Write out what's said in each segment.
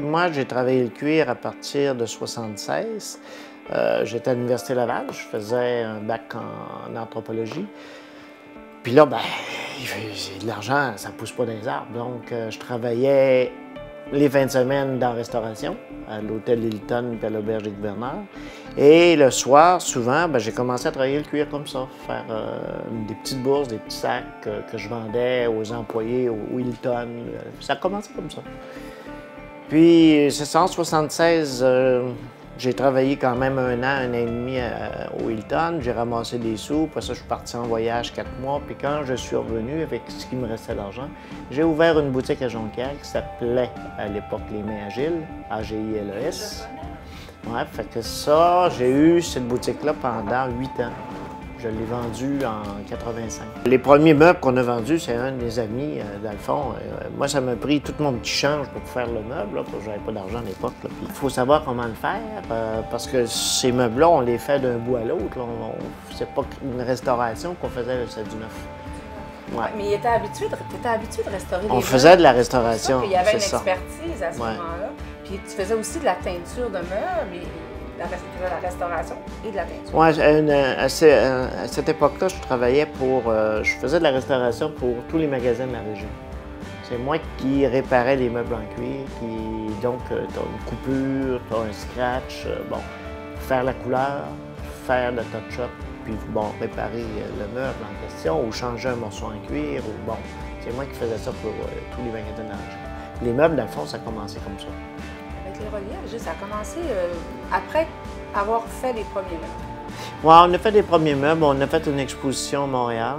moi, j'ai travaillé le cuir à partir de 1976. J'étais à l'Université Laval, je faisais un bac en anthropologie. Puis là, ben, de l'argent, ça pousse pas dans les arbres. Donc, je travaillais les fins de semaine dans la restauration, à l'hôtel Hilton et à l'auberge des gouverneurs. Et le soir, souvent, ben, j'ai commencé à travailler le cuir comme ça, faire des petites bourses, des petits sacs que je vendais aux employés au Hilton. Ça a commencé comme ça. Puis, c'est ça, en 1976, j'ai travaillé quand même un an et demi au Hilton. J'ai ramassé des sous. Après ça, je suis parti en voyage 4 mois. Puis quand je suis revenu avec ce qui me restait d'argent, j'ai ouvert une boutique à Jonquière qui s'appelait à l'époque Les Mains Agiles, AGILES. Ouais, fait que ça, j'ai eu cette boutique-là pendant 8 ans. Je l'ai vendue en 85. Les premiers meubles qu'on a vendus, c'est un des amis, dans le fond. Moi, ça m'a pris tout mon petit change pour faire le meuble, là, parce que j'avais pas d'argent à l'époque. Il faut savoir comment le faire, parce que ces meubles-là, on les fait d'un bout à l'autre. C'est pas une restauration qu'on faisait, c'est du neuf. Ouais. Mais il était habitué de restaurer les meubles. On faisait de la restauration, il y avait une ça. Expertise à ce moment-là. Puis tu faisais aussi de la teinture de meubles. De la restauration et de la teinture. Oui, à cette époque-là, je travaillais je faisais de la restauration pour tous les magasins de la région. C'est moi qui réparais les meubles en cuir, donc, tu as une coupure, tu as un scratch, bon, faire la couleur, faire le touch-up, puis bon, réparer le meuble en question, ou changer un morceau en cuir, ou bon, c'est moi qui faisais ça pour tous les magasins de la région. Les meubles, dans le fond, ça a commencé comme ça. Avec les reliefs, ça a commencé après avoir fait les premiers meubles. Oui, on a fait les premiers meubles, on a fait une exposition à Montréal.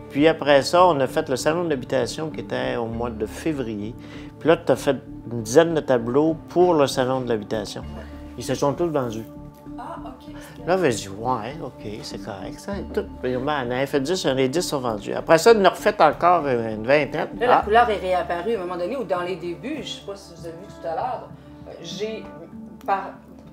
Puis après ça, on a fait le salon d'habitation qui était au mois de février. Puis là, tu as fait une dizaine de tableaux pour le salon de l'habitation. Ils se sont tous vendus. Ah, OK. Là, je dit, ouais, OK, c'est correct. Ça, tout. On en avait fait 10, les 10 sont vendus. Après ça, on en a refait encore une vingtaine. Là, la couleur est réapparue à un moment donné, ou dans les débuts, je ne sais pas si vous avez vu tout à l'heure, j'ai,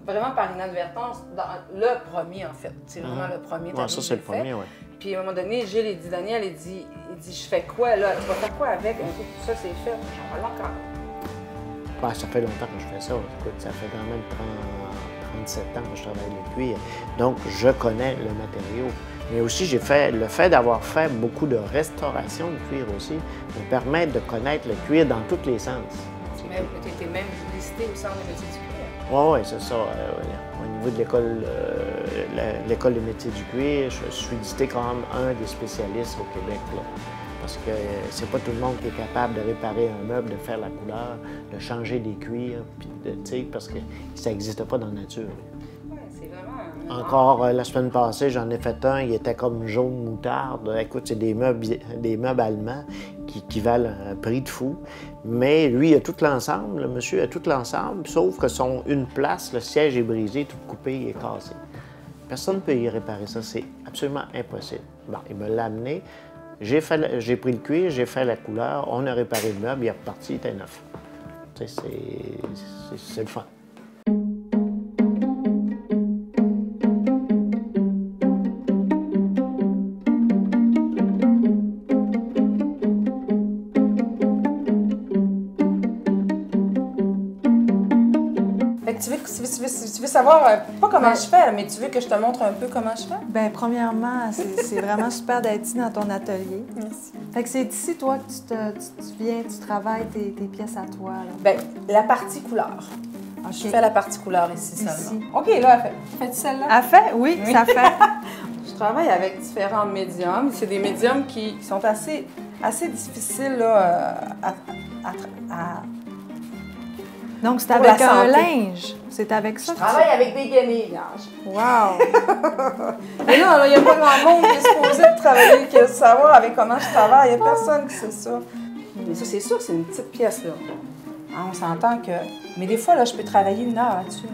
vraiment par inadvertance, dans le premier en fait, c'est vraiment le premier tableau. Ça, c'est le premier, oui. Puis à un moment donné, Gilles dit, Daniel, il dit, je fais quoi là? Tu vas faire quoi avec? Un coup, tout ça, c'est fait. J'en parle encore. Ben, ça fait longtemps que je fais ça. Écoute, ça fait quand même 37 ans que je travaille le cuir. Donc, je connais le matériau. Mais aussi, le fait d'avoir fait beaucoup de restauration de cuir aussi, me permet de connaître le cuir dans tous les sens. Tu étais même publicité au Centre des métiers du cuir. Oui, c'est ça. Au niveau de l'école des métiers du cuir, je suis listé comme un des spécialistes au Québec. Là. Parce que c'est pas tout le monde qui est capable de réparer un meuble, de faire la couleur, de changer des cuirs, parce que ça n'existe pas dans la nature. Oui, c'est vraiment... Encore la semaine passée, j'en ai fait un, il était comme jaune moutarde. Écoute, c'est des meubles allemands qui valent un prix de fou. Mais lui, il a tout l'ensemble, le monsieur a tout l'ensemble, sauf que une place, le siège est brisé, tout coupé, il est cassé. Personne ne peut y réparer ça, c'est absolument impossible. Bon, il me l'a amené, j'ai pris le cuir, j'ai fait la couleur, on a réparé le meuble, il est reparti, il était neuf. C'est le fun. Tu veux savoir, pas comment je fais, mais tu veux que je te montre un peu comment je fais? Bien, premièrement, c'est vraiment super d'être ici dans ton atelier. Merci. Fait que c'est ici, toi, que tu viens, tu travailles tes pièces à toi. Bien, la partie couleur. Okay. Je fais la partie couleur ici seulement. Ici. OK, là, elle fait. Fais-tu celle-là? Elle fait? Oui, ça fait. Je travaille avec différents médiums. C'est des médiums qui sont assez difficiles là, à Donc, c'est avec un linge. C'est avec ça je travaille avec des guenilles. Wow! Mais non, il n'y a pas grand monde qui est supposé de travailler, qui savoir avec comment je travaille. Il n'y a personne qui sait ça. Mais ça, c'est sûr, c'est une petite pièce, là. Ah, on s'entend que... Mais des fois, là, je peux travailler 1 heure là-dessus.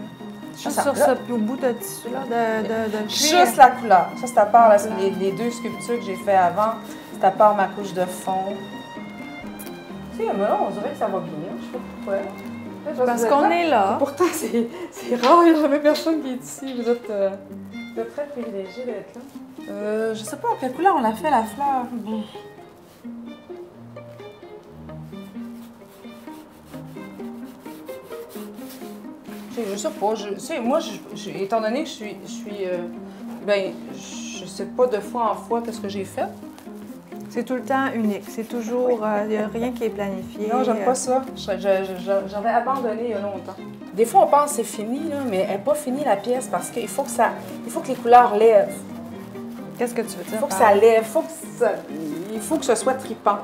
Juste sur ça, puis au bout de tissu, là, de cuir. Juste la couleur. Ça, c'est à part les 2 sculptures que j'ai fait avant. C'est à part ma couche de fond. Tu sais, mais là, on dirait que ça va bien. Je sais pas pourquoi. Parce qu'on est là. Et pourtant, c'est rare, il n'y a jamais personne qui est ici. Vous êtes très privilégiés d'être là. Je sais pas, quelle couleur on a fait la fleur. Bon. Je sais pas. Moi, étant donné que je suis ben, je sais pas de fois en fois qu'est-ce que j'ai fait. C'est tout le temps unique. C'est toujours, il n'y a rien qui est planifié. Non, j'aime pas ça. J'avais abandonné il y a longtemps. Des fois, on pense que c'est fini, là, mais elle n'est pas finie la pièce parce qu'il faut que les couleurs lèvent. Qu'est-ce que tu veux dire? Il faut que ça lève, il faut que ce soit tripant.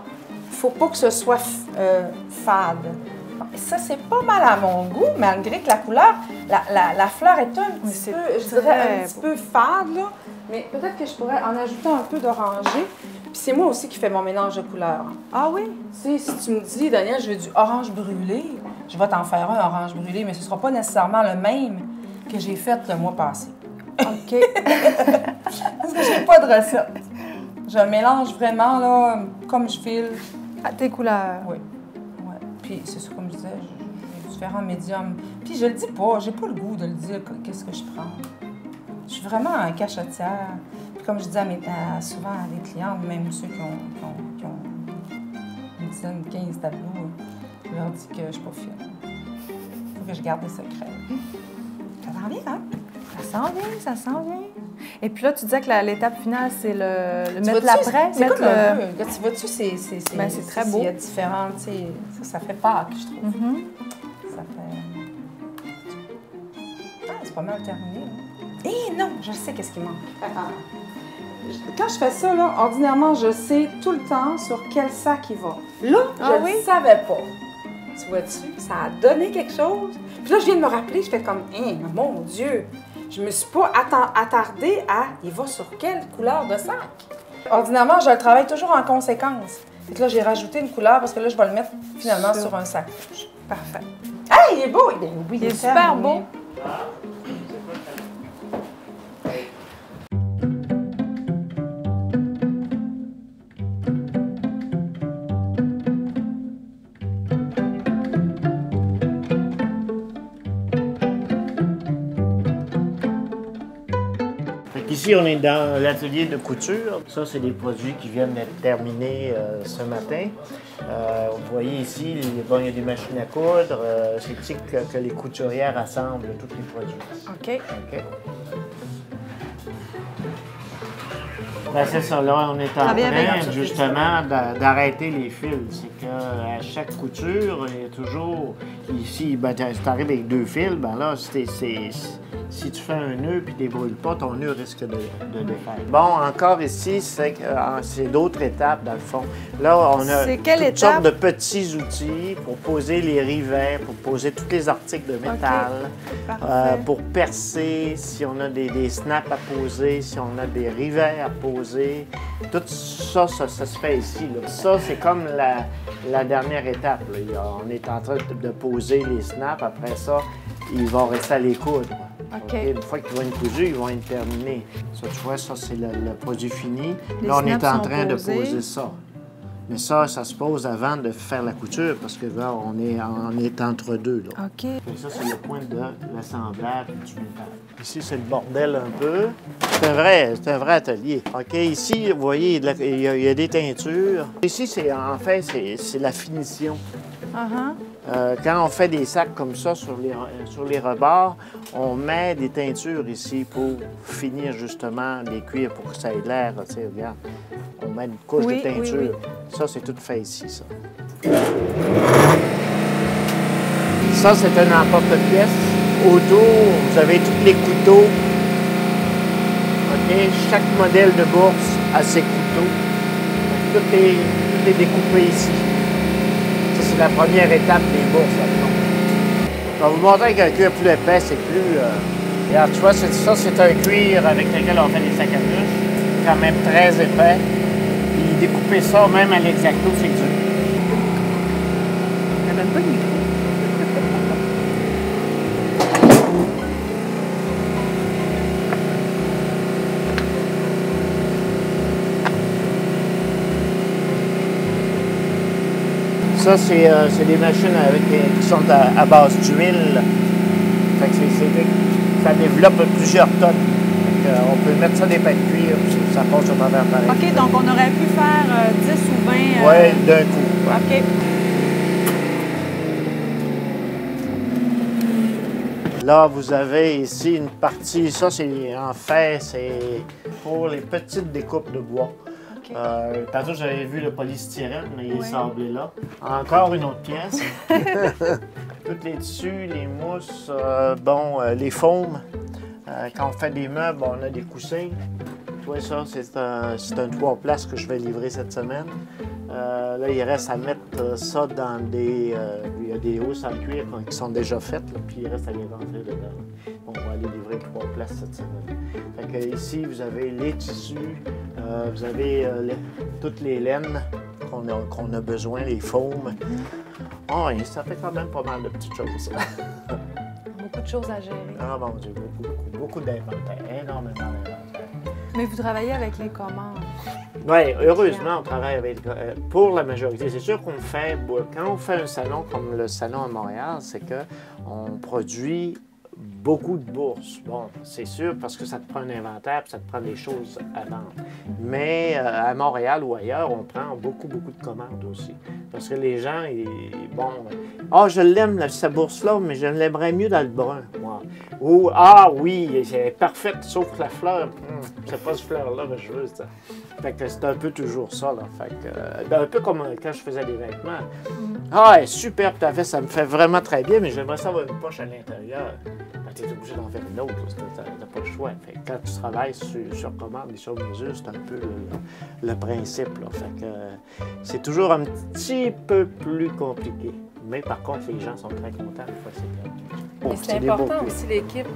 Il faut pas que ce soit fade. Ça, c'est pas mal à mon goût, malgré que la couleur, la fleur est un petit peu, je dirais, un petit peu fade, là. Mais peut-être que je pourrais en ajouter un peu d'orangé. Puis c'est moi aussi qui fais mon mélange de couleurs. Ah oui? Tu sais, si tu me dis, Daniel, je veux du orange brûlé, je vais t'en faire un orange brûlé, mais ce ne sera pas nécessairement le même que j'ai fait le mois passé. OK. Parce que j'ai pas de recette. Je mélange vraiment, là, comme je file. À tes couleurs. Oui. Ouais. Puis c'est ça, comme je disais, j'ai différents médiums. Puis je le dis pas, j'ai pas le goût de le dire qu'est-ce que je prends. Je suis vraiment un cachetière. Puis comme je dis souvent à des clients, même ceux qui ont une dizaine, 15 tableaux, je leur dis que je suis pas fine. Il faut que je garde des secrets. Ça s'en vient, hein? Ça s'en vient, ça s'en vient. Et puis là, tu disais que l'étape finale, c'est le Tu mettre vois-tu, l'après. c'est comme un peu. Tu vois-tu, Ben, c'est très beau. Il y a différents, tu sais, ça fait Pâques, je trouve. Mhm. Ça fait... Ah, c'est pas mal terminé. Eh non, je sais qu'est-ce qui manque. Attends. Quand je fais ça, là, ordinairement, je sais tout le temps sur quel sac il va. Là, je ne savais pas. Tu vois-tu, ça a donné quelque chose. Puis là, je viens de me rappeler, je fais comme, hein, mon Dieu, je me suis pas attardée à, il va sur quelle couleur de sac? Ordinairement, je le travaille toujours en conséquence. Fait que là, j'ai rajouté une couleur parce que là, je vais le mettre finalement sur un sac. Parfait. Hey, il est beau! Oui, il est super beau. Ici, on est dans l'atelier de couture. Ça, c'est des produits qui viennent d'être terminés ce matin. Vous voyez ici, il y a des machines à coudre. C'est ici que les couturières assemblent tous les produits. OK. OK. Ben, c'est ça, là, on est en train justement d'arrêter les fils. C'est qu'à chaque couture, il y a toujours, ici, ben, tu arrives avec 2 fils, ben là, si tu fais un nœud et tu ne débrûles pas, ton nœud risque de défaire. Bon, encore ici, c'est d'autres étapes dans le fond. Là, on a toutes sortes de petits outils pour poser les rivets, pour poser tous les articles de métal, pour percer, si on a des snaps à poser, si on a des rivets à poser. Tout ça, ça se fait ici. Là. Ça, c'est comme la dernière étape. Là. On est en train de poser les snaps. Après ça, ils vont rester à les coudre. Okay. Une fois qu'ils vont être cousus, ils vont être terminés. Ça, tu vois, ça, c'est le produit fini. Là, on est en train de poser ça. Mais ça se pose avant de faire la couture parce que là, on est entre deux. Là. OK. Et ça, c'est le point de l'assemblage du métal. Ici, c'est le bordel un peu. C'est un vrai atelier. OK, ici, vous voyez, il y a des teintures. Ici, en fait, c'est la finition. Quand on fait des sacs comme ça sur les rebords, on met des teintures ici pour finir justement les cuirs pour que ça ait l'air. Tu sais, regarde, on met une couche de teinture. Oui. Ça, c'est tout fait ici, ça. Ça, c'est un emporte-pièce. Autour, vous avez tous les couteaux. OK? Chaque modèle de bourse a ses couteaux. Tout est découpé ici. Ça, c'est la première étape des bourses. Je vais vous montrer avec un cuir plus épais, c'est plus... Regarde, tu vois, ça, c'est un cuir avec lequel on fait des sacs à douche. Quand même très épais. Puis découper ça, même à l'exacto, c'est dur. Elle donne pas de micro. Ça, c'est des machines qui sont à base d'huile. Fait que ça développe plusieurs tonnes. On peut mettre ça des pains de cuir, ça passe au travers pareil. OK, donc on aurait pu faire 10 ou 20... Oui, d'un coup. Ouais. OK. Là, vous avez ici une partie, ça c'est en fait, c'est pour les petites découpes de bois. OK. Tantôt, j'avais vu le polystyrène, mais il est Oui. sablé là. Encore une autre pièce. Tous les tissus, les mousses, les faumes. Quand on fait des meubles, on a des coussins. Tu vois, ça, c'est un 3 places que je vais livrer cette semaine. Là, il reste à mettre ça dans des... il y a des housses en cuir qui sont déjà faites, là, puis il reste à les rentrer dedans. On va aller livrer 3 places cette semaine. Fait que ici, vous avez les tissus, vous avez toutes les laines qu'on a besoin, les faumes. Oh, et ça fait quand même pas mal de petites choses. Beaucoup de choses à gérer. Ah mon Dieu, beaucoup d'inventaire, énormément d'inventaire. Mais vous travaillez avec les commandes. Oui, heureusement, on travaille avec, pour la majorité. C'est sûr qu'on fait, quand on fait un salon comme le salon à Montréal, c'est qu'on produit beaucoup de bourses. Bon, c'est sûr, parce que ça te prend un inventaire, puis ça te prend des choses à vendre. Mais à Montréal ou ailleurs, on prend beaucoup de commandes aussi. Parce que les gens, je l'aime, cette bourse-là, mais je l'aimerais mieux dans le brun, moi. Ou, oui, c'est parfaite, sauf que la fleur, c'est pas cette fleur-là que je veux, ça. Fait que c'est un peu toujours ça, là. Fait que, un peu comme quand je faisais des vêtements. Ah, super, tout à fait, ça me fait vraiment très bien, mais j'aimerais ça avoir une poche à l'intérieur. Tu es obligé d'en faire une autre, tu n'as pas le choix. Fait que quand tu travailles sur commande et sur mesure, c'est un peu le principe, là. Fait que c'est toujours un petit peu plus compliqué. Mais par contre, les gens sont très contents une fois que c'est fait. Mais c'est important aussi, l'équipe.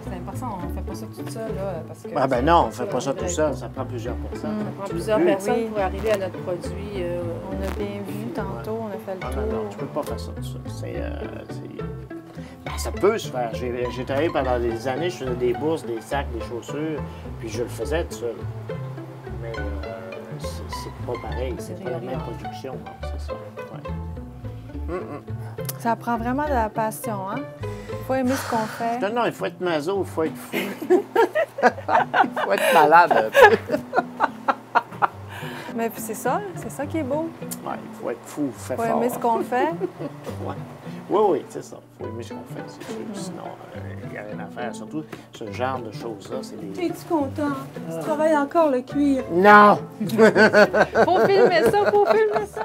C'est important, on ne fait pas ça tout seul, là, parce que... Ah ben non, on ne fait pas ça tout seul, ça prend plusieurs personnes. Ça prend plusieurs personnes Oui. pour arriver à notre produit. On a bien vu tantôt, on a fait le tour. Non, tu peux pas faire ça tout seul. Ça peut se faire. J'ai travaillé pendant des années, je faisais des bourses, des sacs, des chaussures, puis je le faisais tout seul. Mais c'est pas pareil, c'est pas la même production, hein, c'est ça. Ouais. Ça prend vraiment de la passion, hein? Il faut aimer ce qu'on fait. Non, il faut être maso, il faut être fou. Il faut être malade un peu. Mais c'est ça qui est beau. Ouais, il faut être fou, Il fait faut fort. aimer ce qu'on fait. Ouais. Oui, c'est ça. Il faut aimer ce qu'on fait, c'est sûr. Sinon, il n'y a rien à faire. Surtout, ce genre de choses-là, c'est des... Es-tu content? Tu travailles encore le cuir. Non! Faut filmer ça, faut filmer ça.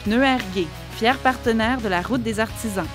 Pneus Airgay, fier partenaire de la Route des artisans.